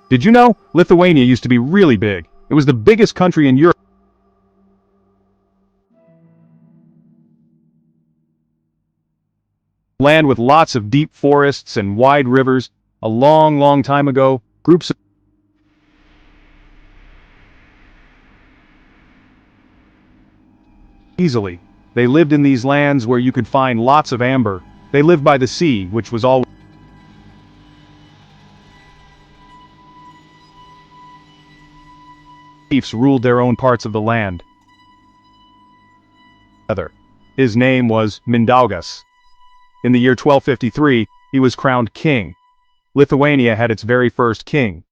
Did you know? Lithuania used to be really big. It was the biggest country in Europe. Land with lots of deep forests and wide rivers. A long, long time ago, groups of easily. They lived in these lands where you could find lots of amber. They lived by the sea, which was always chiefs ruled their own parts of the land. His name was Mindaugas. In the year 1253, he was crowned king. Lithuania had its very first king.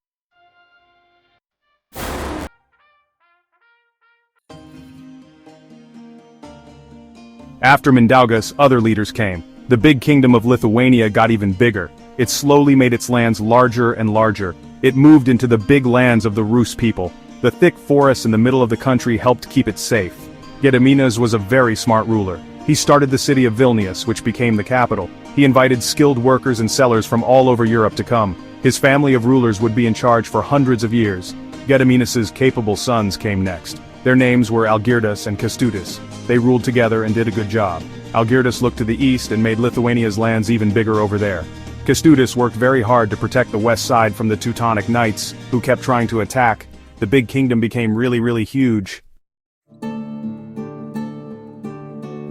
After Mindaugas, other leaders came. The big kingdom of Lithuania got even bigger. It slowly made its lands larger and larger. It moved into the big lands of the Rus people. The thick forests in the middle of the country helped keep it safe. Gediminas was a very smart ruler. He started the city of Vilnius, which became the capital. He invited skilled workers and sellers from all over Europe to come. His family of rulers would be in charge for hundreds of years. Gediminas's capable sons came next. Their names were Algirdas and Kęstutis. They ruled together and did a good job. Algirdas looked to the east and made Lithuania's lands even bigger over there. Kęstutis worked very hard to protect the west side from the Teutonic Knights, who kept trying to attack. The big kingdom became really huge.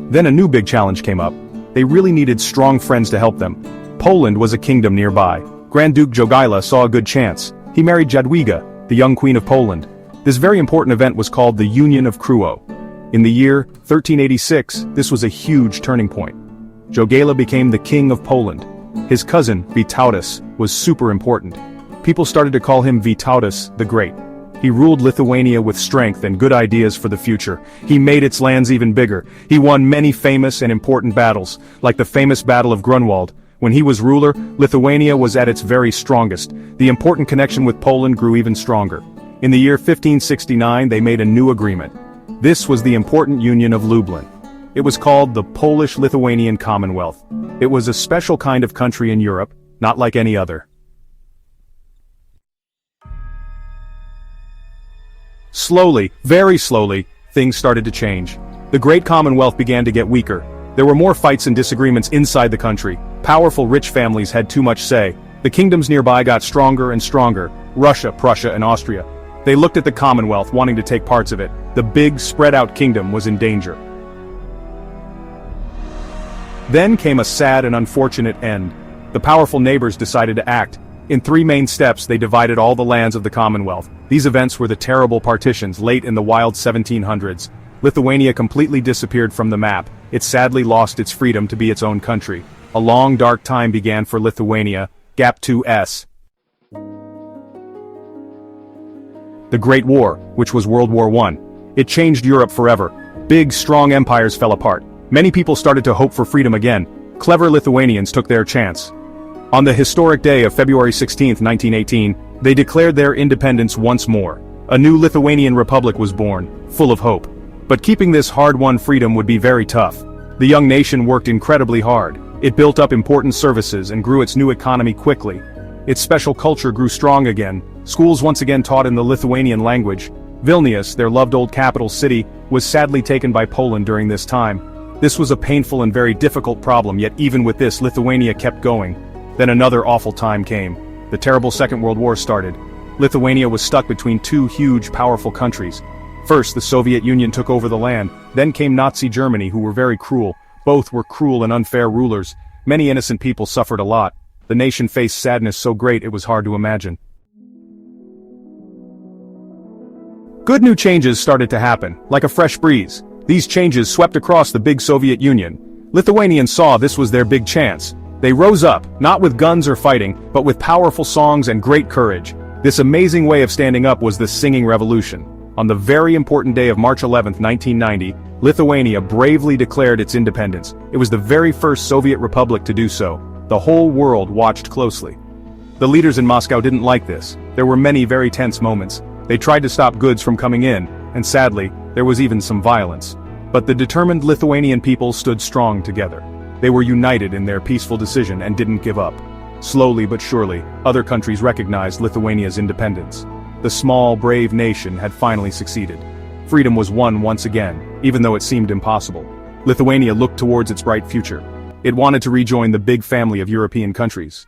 Then a new big challenge came up. They really needed strong friends to help them. Poland was a kingdom nearby. Grand Duke Jogaila saw a good chance. He married Jadwiga, the young queen of Poland. This very important event was called the Union of Krzywo. In the year 1386, this was a huge turning point. Jogaila became the king of Poland. His cousin, Vytautas, was super important. People started to call him Vytautas the Great. He ruled Lithuania with strength and good ideas for the future. He made its lands even bigger. He won many famous and important battles, like the famous Battle of Grunwald. When he was ruler, Lithuania was at its very strongest. The important connection with Poland grew even stronger. In the year 1569, they made a new agreement. This was the important Union of Lublin. It was called the Polish-Lithuanian Commonwealth. It was a special kind of country in Europe, not like any other. Slowly, very slowly, things started to change. The Great Commonwealth began to get weaker. There were more fights and disagreements inside the country. Powerful rich families had too much say. The kingdoms nearby got stronger and stronger. Russia, Prussia, and Austria. They looked at the Commonwealth, wanting to take parts of it. The big, spread-out kingdom was in danger. Then came a sad and unfortunate end. The powerful neighbors decided to act. In 3 main steps, they divided all the lands of the Commonwealth. These events were the terrible partitions late in the wild 1700s. Lithuania completely disappeared from the map. It sadly lost its freedom to be its own country. A long dark time began for Lithuania. Gap 2S. The Great War, which was World War I. It changed Europe forever. Big, strong empires fell apart. Many people started to hope for freedom again. Clever Lithuanians took their chance. On the historic day of February 16, 1918, they declared their independence once more. A new Lithuanian republic was born, full of hope. But keeping this hard-won freedom would be very tough. The young nation worked incredibly hard. It built up important services and grew its new economy quickly. Its special culture grew strong again. Schools once again taught in the Lithuanian language. Vilnius, their loved old capital city, was sadly taken by Poland during this time. This was a painful and very difficult problem, yet even with this, Lithuania kept going. Then another awful time came. The terrible Second World War started. Lithuania was stuck between 2 huge, powerful countries. First, the Soviet Union took over the land. Then came Nazi Germany, who were very cruel. Both were cruel and unfair rulers. Many innocent people suffered a lot. The nation faced sadness so great it was hard to imagine. Good new changes started to happen, like a fresh breeze. These changes swept across the big Soviet Union. Lithuanians saw this was their big chance. They rose up, not with guns or fighting, but with powerful songs and great courage. This amazing way of standing up was the Singing Revolution. On the very important day of March 11, 1990, Lithuania bravely declared its independence. It was the very first Soviet republic to do so. The whole world watched closely. The leaders in Moscow didn't like this. There were many very tense moments. They tried to stop goods from coming in, and sadly, there was even some violence. But the determined Lithuanian people stood strong together. They were united in their peaceful decision and didn't give up. Slowly but surely, other countries recognized Lithuania's independence. The small, brave nation had finally succeeded. Freedom was won once again, even though it seemed impossible. Lithuania looked towards its bright future. It wanted to rejoin the big family of European countries.